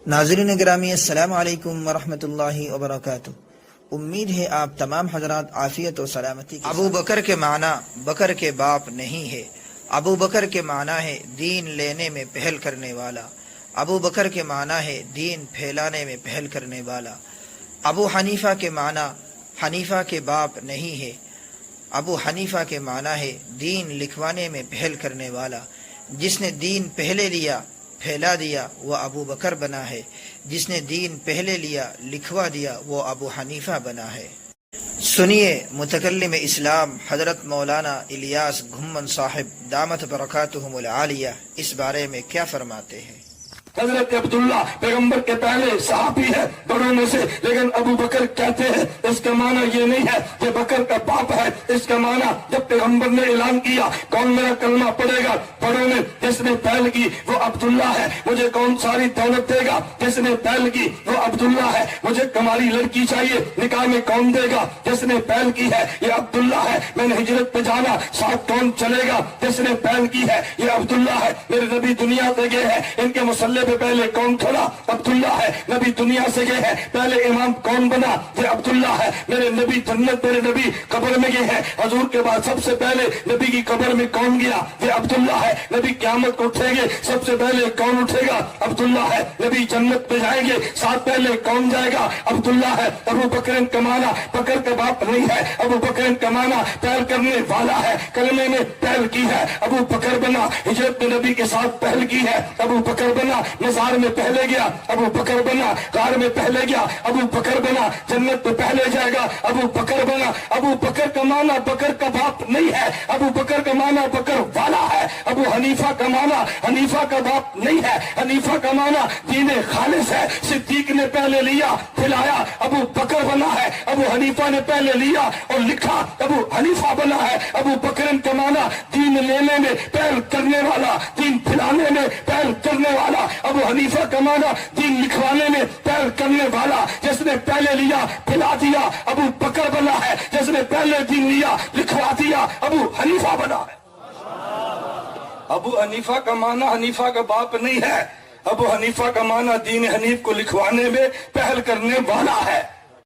ناظرین گرامی، السلام علیکم ورحمۃ اللہ وبرکاتہ۔ امید ہے آپ تمام حضرات عافیت و سلامتی کے ابو بکر کے معنی بکر کے باپ نہیں ہے۔ ابو بکر کے معنی ہے دین لینے میں پہل کرنے والا۔ ابو بکر کے معنی ہے دین پھیلانے میں پہل کرنے والا۔ ابو حنیفہ کے معنی حنیفہ کے باپ نہیں ہے۔ ابو حنیفہ کے معنی ہے دین لکھوانے میں پہل کرنے والا۔ جس نے دین پہلے لیا پھیلا دیا وہ ابو بکر بنا ہے، جس نے دین پہلے لیا لکھوا دیا وہ ابو حنیفہ بنا ہے۔ سنیے متکلم اسلام حضرت مولانا الیاس گھمن صاحب دامت برکاتہم العالیہ اس بارے میں کیا فرماتے ہیں۔ حضرت عبداللہ پیغمبر کے پہلے صحابی ہے بڑوں میں سے، لیکن ابو بکر کہتے ہیں اس کا معنی یہ نہیں ہے کہ بکر کا باپ ہے۔ اس کا معنی جب پیغمبر نے اعلان کیا کون میرا کلمہ پڑھے گا، بڑوں نے جس نے پہل کی وہ عبداللہ ہے۔ مجھے کون ساری دولت دے گا، جس نے پہل کی وہ عبداللہ ہے۔ مجھے کماری لڑکی چاہیے، نکاح میں کون دے گا، جس نے پہل کی ہے یہ عبداللہ ہے۔ میں نے ہجرت پہ جانا ساتھ کون چلے گا، جس نے پہل کی ہے یہ عبداللہ ہے۔ میرے نبی دنیا سے گئے ہیں، ان کے مسلح پہ پہلے کون کھڑا، عبداللہ ہے۔ نبی دنیا سے گئے ہیں، پہلے امام کون بنا، یہ عبداللہ ہے۔ میرے نبی جنت، میرے نبی قبر میں گئے ہیں، حضور کے بعد سب سے پہلے نبی کی قبر میں کون گیا، یہ عبداللہ ہے۔ نبی قیامت کو اٹھیں گے سب سے پہلے کون اٹھے گا، عبداللہ ہے۔ نبی جنت پہ جائیں گے ساتھ پہلے کون جائے گا، عبداللہ ہے۔ ابو بکر کا معنی بکر کا باپ نہیں ہے، ابو بکر کا معنی پہل کرنے والا ہے۔ کلمے میں پہل کی ہے، ابو بکر بنا۔ ہجرت میں نبی کے ساتھ پہل کی ہے، ابو بکر بنا۔ مزار میں پہلے گیا، ابو بکر بنا۔ غار میں پہلے گیا، ابو بکر بنا۔ جنت میں پہلے جائے گا، ابو بکر بنا۔ ابو بکر کا معنی بکر کا باپ نہیں ہے، ابو بکر کا معنی بکر والا ہے۔ ابو حنیفہ کا معنی حنیفہ کا باپ نہیں ہے، حنیفہ کا معنی دین خالص ہے۔ صدیق نے پہلے لیا پھیلایا، ابو بکر بنا ہے۔ ابو حنیفہ نے پہلے لیا اور لکھا، ابو حنیفہ بنا ہے۔ ابو بکر کا معنی دین لینے میں پہل کرنے والا، دین پھیلانے میں پہل کرنے والا۔ ابو حنیفہ کا معنی دین لکھوانے میں پہل کرنے والا، جس نے پہلے لیا پھیلا دیا ابو بکر بنا ہے۔ جس نے پہلے دین لیا لکھوا دیا ابو حنیفہ بنا ہے۔ ابو حنیفہ کا معنی حنیفہ کا باپ نہیں ہے، ابو حنیفہ کا معنی دین حنیف کو لکھوانے میں پہل کرنے والا ہے۔